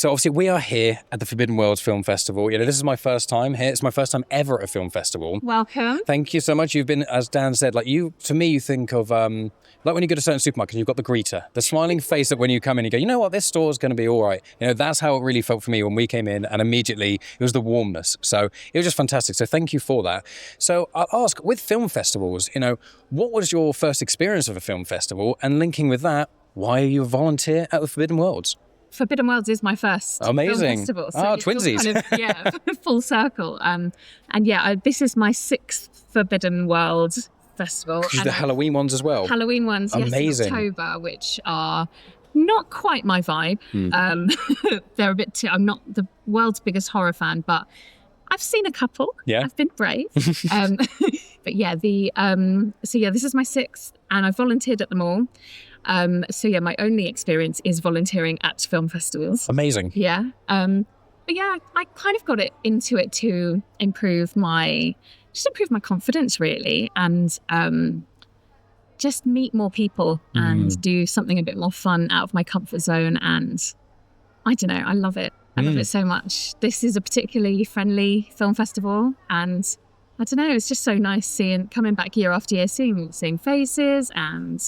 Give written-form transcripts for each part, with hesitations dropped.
So obviously we are here at the Forbidden Worlds Film Festival. This is my first time here. It's my first time ever at a film festival. Welcome. Thank you so much. You've been, as Dan said, to me, you think of, like when you go to certain supermarkets, you've got the greeter, the smiling face that when you come in, you go, you know what, this store's going to be all right. That's how it really felt for me when we came in, and immediately it was the warmness. So it was just fantastic. So thank you for that. So I'll ask, with film festivals, what was your first experience of a film festival? And linking with that, why are you a volunteer at the Forbidden Worlds? Forbidden Worlds is my first Amazing. film festival. So twinsies. Kind of, full circle. This is my 6th Forbidden World festival. The Halloween ones as well. Halloween ones, Amazing. Yes, in October, which are not quite my vibe. They're a bit too, I'm not the world's biggest horror fan, but I've seen a couple. Yeah. I've been brave. But yeah, this is my 6th, and I volunteered at them all. My only experience is volunteering at film festivals. Amazing. Yeah. But yeah, I kind of got into it to improve my confidence, really, and just meet more people and do something a bit more fun out of my comfort zone. And I don't know, I love it. I love it so much. This is a particularly friendly film festival, and I don't know, it's just so nice coming back year after year, seeing faces, and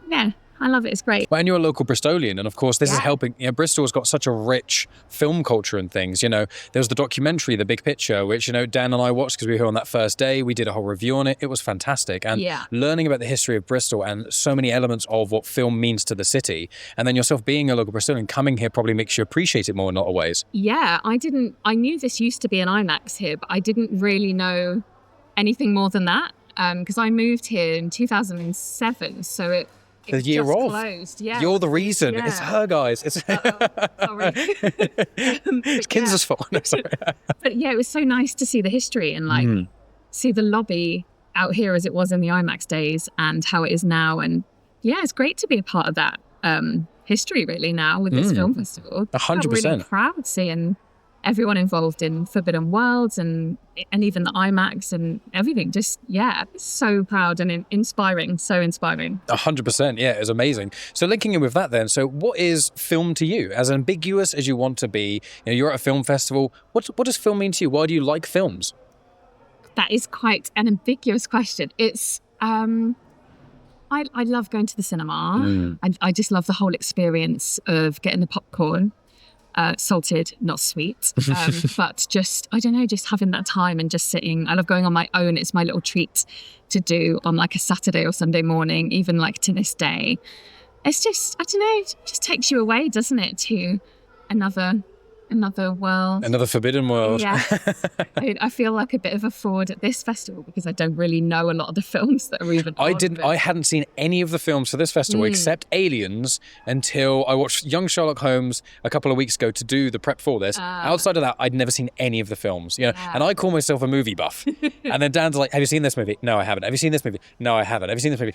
yeah, I love it. It's great. Well, and you're a local Bristolian, and of course this is helping. Bristol's got such a rich film culture and things. There was the documentary, The Big Picture, which Dan and I watched because we were here on that first day. We did a whole review on it. It was fantastic, and learning about the history of Bristol and so many elements of what film means to the city. And then yourself being a local Bristolian, coming here probably makes you appreciate it more in a lot of ways. Yeah, I knew this used to be an IMAX here, but I didn't really know anything more than that because I moved here in 2007, so it the year just of closed. Yeah, you're the reason. Yeah. It's her, guys. It's sorry. It's Kinza's fault. No, sorry. But yeah, it was so nice to see the history and see the lobby out here as it was in the IMAX days and how it is now. And yeah, it's great to be a part of that history really now with this film festival. 100%. I'm really proud seeing everyone involved in Forbidden Worlds and even the IMAX and everything. Just, so proud and inspiring. So inspiring. 100%. Yeah, it was amazing. So linking in with that then, so what is film to you? As ambiguous as you want to be, you're at a film festival. What does film mean to you? Why do you like films? That is quite an ambiguous question. It's, I love going to the cinema. I just love the whole experience of getting the popcorn. Salted, not sweet, but just, I don't know, just having that time and just sitting. I love going on my own. It's my little treat to do on like a Saturday or Sunday morning, even like to this day. It's just, I don't know, it just takes you away, doesn't it, to another world. Another forbidden world. Yeah. I feel like a bit of a fraud at this festival because I don't really know a lot of the films that are even I hadn't seen any of the films for this festival except Aliens until I watched Young Sherlock Holmes a couple of weeks ago to do the prep for this. Outside of that, I'd never seen any of the films. And I call myself a movie buff. And then Dan's like, have you seen this movie? No, I haven't. Have you seen this movie? No, I haven't. Have you seen this movie?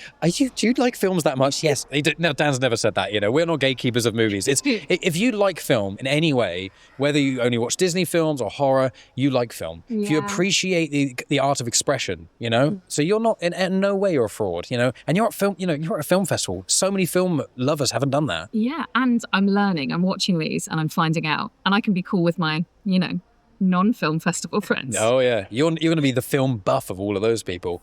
Do you like films that much? Yes. No, Dan's never said that. We're not gatekeepers of movies. It's if you like film in any way, whether you only watch Disney films or horror, you like film. If you appreciate the art of expression, so you're not in no way you're a fraud, and you're at film, you're at a film festival. So many film lovers haven't done that. Yeah, and I'm learning, I'm watching these, and I'm finding out, and I can be cool with my, non-film festival friends. Oh yeah, you're going to be the film buff of all of those people.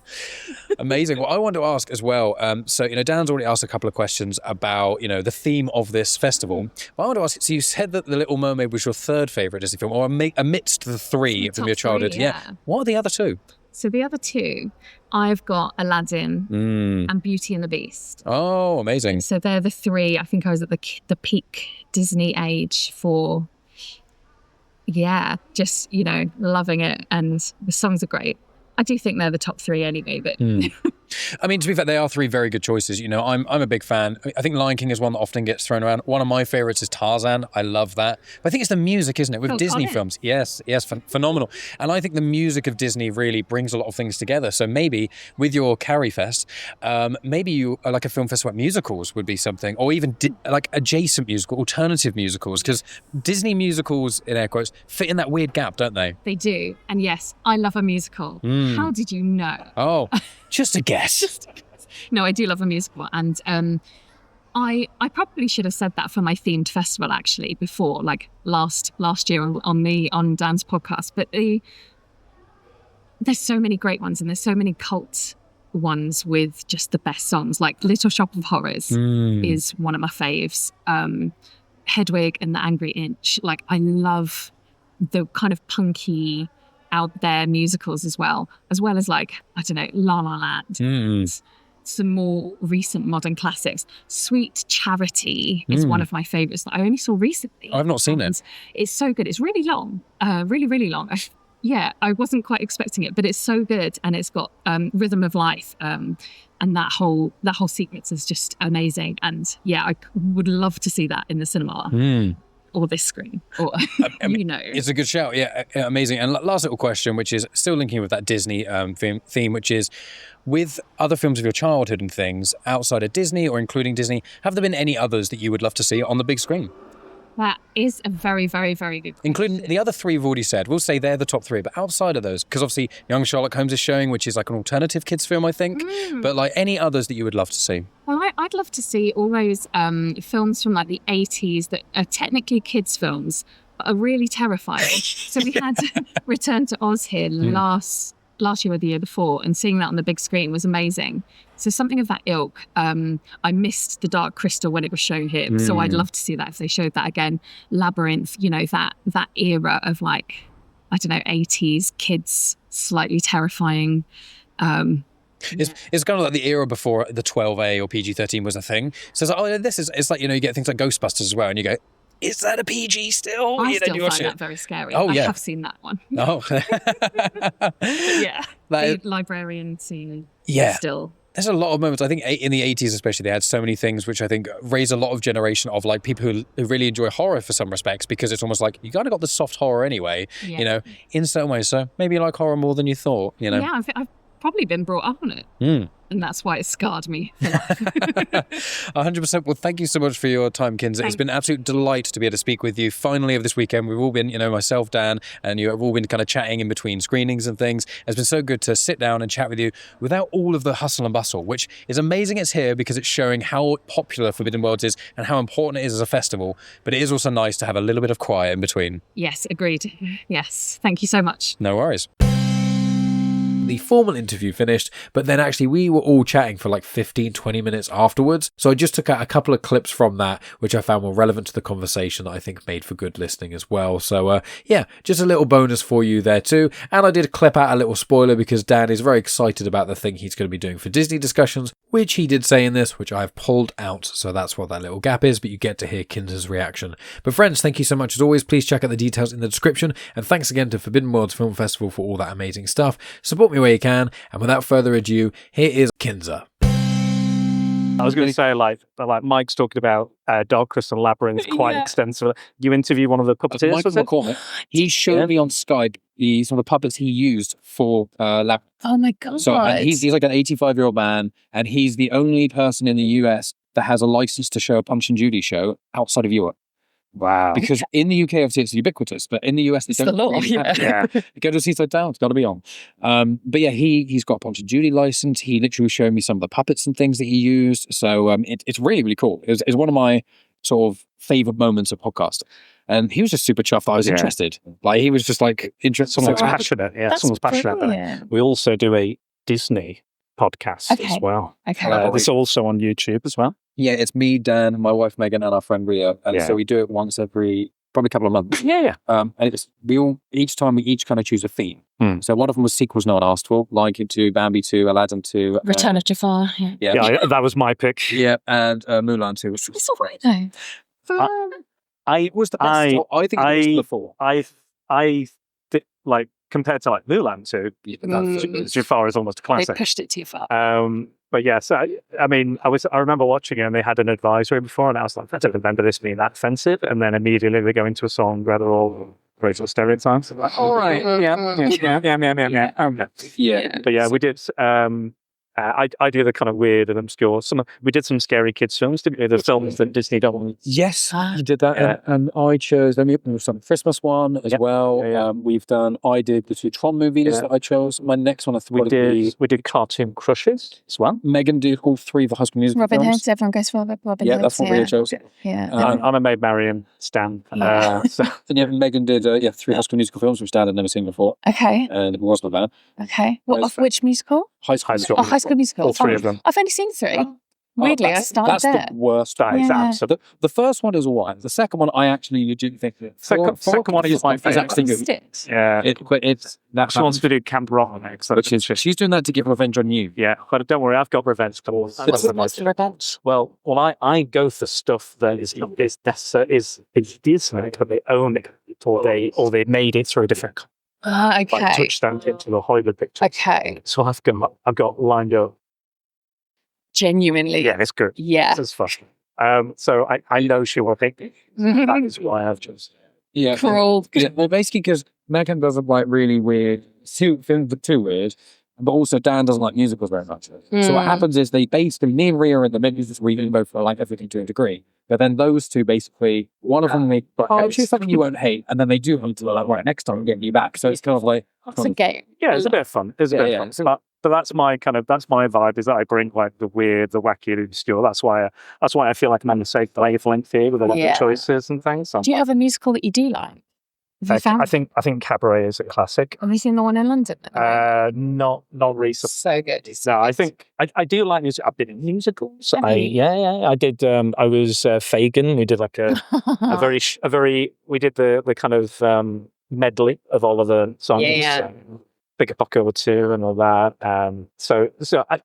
Amazing. Well, I want to ask as well. So Dan's already asked a couple of questions about the theme of this festival. But I want to ask. So you said that The Little Mermaid was your third favorite Disney film, or amidst the three from your childhood. Yeah. What are the other two? So the other two, I've got Aladdin and Beauty and the Beast. Oh, amazing. So they're the three. I think I was at the peak Disney age for. Yeah, just, loving it. And the songs are great. I do think they're the top three anyway, but... I mean, to be fair, they are three very good choices. I'm a big fan. I think Lion King is one that often gets thrown around. One of my favorites is Tarzan. I love that. But I think it's the music, isn't it? With Disney films. Yes, phenomenal. And I think the music of Disney really brings a lot of things together. So maybe with your Carrie Fest, maybe you like a film festival, musicals would be something, or even like adjacent musical, alternative musicals, because Disney musicals, in air quotes, fit in that weird gap, don't they? They do. And yes, I love a musical. How did you know? Oh, just a guess. No, I do love a musical. And I probably should have said that for my themed festival actually before, like last year on Dan's podcast. But there's so many great ones, and there's so many cult ones with just the best songs. Like Little Shop of Horrors is one of my faves. Hedwig and the Angry Inch. Like, I love the kind of punky out there musicals as well as like, I don't know, La La Land. Some more recent modern classics. Sweet Charity is one of my favorites that I only saw recently. I've not seen it. It's so good. It's really long, really long. I wasn't quite expecting it, but it's so good, and it's got Rhythm of Life, and that whole sequence is just amazing. And I would love to see that in the cinema. Or this screen, or it's a good shout. Yeah, amazing. And last little question, which is still linking with that Disney theme, which is, with other films of your childhood and things outside of Disney or including Disney, have there been any others that you would love to see on the big screen? That is a very, very, very good question. Including the other three we've already said. We'll say they're the top three, but outside of those, because obviously Young Sherlock Holmes is showing, which is like an alternative kids film, I think. But like any others that you would love to see? Well, I'd love to see all those films from like the 80s that are technically kids films, but are really terrifying. So we had Return to Oz here last year or the year before, and seeing that on the big screen was amazing. So something of that ilk. I missed The Dark Crystal when it was shown here, so I'd love to see that if they showed that again. Labyrinth, that era of like, I don't know, 80s kids, slightly terrifying. It's kind of like the era before the 12A or PG-13 was a thing. So it's like, it's like, you get things like Ghostbusters as well, and you go, is that a PG still? I still find that very scary. Oh, yeah. I have seen that one. Oh. The librarian scene. Yeah. Still. There's a lot of moments, I think in the 80s especially, they had so many things which I think raise a lot of generation of like people who really enjoy horror for some respects, because it's almost like you kind of got the soft horror anyway, in some ways. So maybe you like horror more than you thought, Yeah, I've probably been brought up on it. And that's why it scarred me. 100%. Well, thank you so much for your time, Kinza. It's been an absolute delight to be able to speak with you. Finally, of this weekend, we've all been, myself, Dan, and you have all been kind of chatting in between screenings and things. It's been so good to sit down and chat with you without all of the hustle and bustle, which is amazing. It's here because it's showing how popular Forbidden Worlds is and how important it is as a festival. But it is also nice to have a little bit of quiet in between. Yes, agreed. Yes. Thank you so much. No worries. The formal interview finished, but then actually we were all chatting for like 15-20 minutes afterwards, so I just took out a couple of clips from that which I found were relevant to the conversation that I think made for good listening as well. So just a little bonus for you there too. And I did clip out a little spoiler because Dan is very excited about the thing he's going to be doing for Disney discussions, which he did say in this, which I've pulled out, so that's what that little gap is, but you get to hear Kinza's reaction. But friends, thank you so much as always. Please check out the details in the description, and thanks again to Forbidden Worlds Film Festival for all that amazing stuff. Support me where you can, and without further ado, here is Kinza. I was going to say, like Mike's talking about Dark Crystal Labyrinth quite extensively. You interview one of the puppeteers, Michael McCormick. He showed me on Skype some of the puppets he used for Labyrinth. Oh my God. So he's like an 85-year-old man, and he's the only person in the US that has a license to show a Punch and Judy show outside of Europe. Wow. Because in the UK, obviously, it's ubiquitous, but in the US, it's the law. Go to Seaside Town, it's got to be on. But yeah, he's got a Punch and Judy license. He literally showed me some of the puppets and things that he used. So it's really, really cool. It's one of my sort of favorite moments of podcasting. And he was just super chuffed that I was interested. Like, he was just like interested. Someone's passionate. Yeah, someone's passionate about it. We also do a Disney podcast as well. Okay. It's also on YouTube as well. Yeah, it's me, Dan, my wife Megan, and our friend Ria. And so we do it once every probably a couple of months. Yeah. And each time we each kind of choose a theme. So one of them was sequels not asked for, like to Bambi 2, Aladdin 2. Return of Jafar. Yeah, that was my pick. Yeah, and Mulan 2. It's all right though. I was the best. I think it was the four. I like compared to like Mulan 2, Jafar is almost a classic. They pushed it too far. But yeah, so I mean, I remember watching it, and they had an advisory before, and I was like, I don't remember this being that offensive. And then immediately they go into a song where they're all racial stereotypes. Like, all right, yeah. But yeah, we did. I do the kind of weird and obscure. We did some scary kids films, didn't we? The films that Disney don't. Yes, you did that, Yeah. and I chose. Then we have some Christmas one as well. Yeah. I did the 2 Tron movies that I chose. My next one, I think, We did Cartoon Crushes as well. Megan did all 3 of the High School Musical Robin films. Hood, everyone goes for Robin Yeah, Hood. that's what we chose. Yeah. I'm a Maid Marian stan. So And yeah, Megan did 3 High School Musical films, which Dad had never seen before, Okay. and it was not bad. Okay. Which musical? High School. School. Oh, High School Musical. All 3 of them. I've only seen 3. Weirdly, I started that's there. the worst. That is Yeah. absolutely. The first one is alright. The second one, I actually legitimately think Second one is my favourite. actually good. Sticks. Yeah. But it's that She wants to do Camp Rock next. which is she's doing that to get revenge on you. Yeah, but don't worry, I've got revenge clause. What's the revenge? Well, I go for stuff that is necessary, but they own it, or they made it through a different like Okay. touchdown into the Hollywood picture. Okay. So I've got lined up. Genuinely. Yeah, it's good. Yeah. This is fun. So I know she will pick it. That is why I've chosen. Yeah. Cruel. Yeah, well, basically, because Megan doesn't like really weird films, are too weird, but also Dan doesn't like musicals very much. So what happens is they basically, me and Rhea in the middle, we both like everything to a degree. But then those two basically, one of them, choose something you won't hate, and then they do hunt to like, right, next time I'm getting you back. So it's kind of like, It's a game. Yeah, it's a bit of fun. It's a bit of fun. But that's my vibe, is that I bring like the weird, the wacky, the obscure. That's why I feel like I'm on the safe wavelength here with a lot of choices and things. Do you have a musical that you do like? Have you found? I think Cabaret is a classic. Have you seen the one in London? Not recently. So good. No, I think I do like music. I've been in musicals. I did. I was Fagin. We did like a very. We did the kind of medley of all of the songs. Yeah. Big Pocket or 2 and all that. So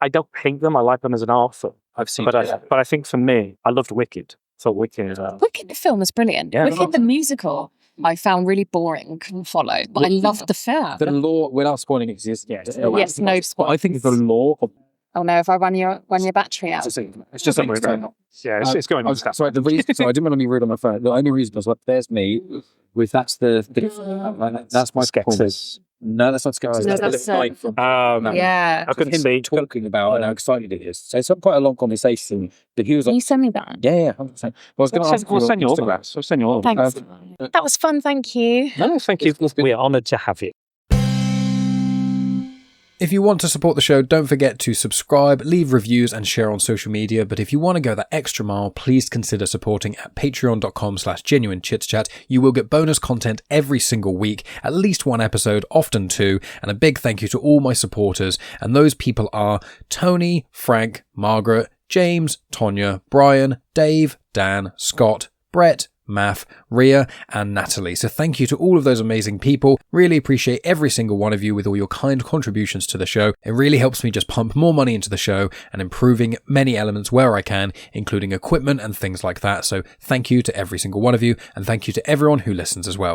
I don't hate them. I like them as an art film. I've seen But I think for me, I loved Wicked. I thought Wicked. Wicked the film is brilliant. Yeah. Wicked the musical I found really boring, couldn't follow, but I loved the film. the law, without spoiling it, Yes, no But spoilers. I think the law of Oh no, if I run your battery out. it's just something going on. Yeah, it's going on. Sorry, the reason. So I didn't want to be rude on my phone. The only reason was like, there's me with that's my Skepsis. No, that's not skepsis. No, That's that's, the light from Yeah. I couldn't him see. talking about and how excited it is. So it's quite a long conversation. But he was Can like, you send me that? yeah, 100%. Well, I was going to ask We'll you send you all autographs. We'll send you all. Thanks. That was fun, thank you. No, thank you. We are honoured to have you. If you want to support the show, don't forget to subscribe, leave reviews and share on social media. But if you want to go that extra mile, please consider supporting at patreon.com/Genuine Chit-Chat. You will get bonus content every single week, at least 1 episode, often 2. And a big thank you to all my supporters. And those people are Tony, Frank, Margaret, James, Tonya, Brian, Dave, Dan, Scott, Brett, Math, Rhea and Natalie. So thank you to all of those amazing people. Really appreciate every single one of you with all your kind contributions to the show. It really helps me just pump more money into the show and improving many elements where I can, including equipment and things like that. So thank you to every single one of you, and thank you to everyone who listens as well.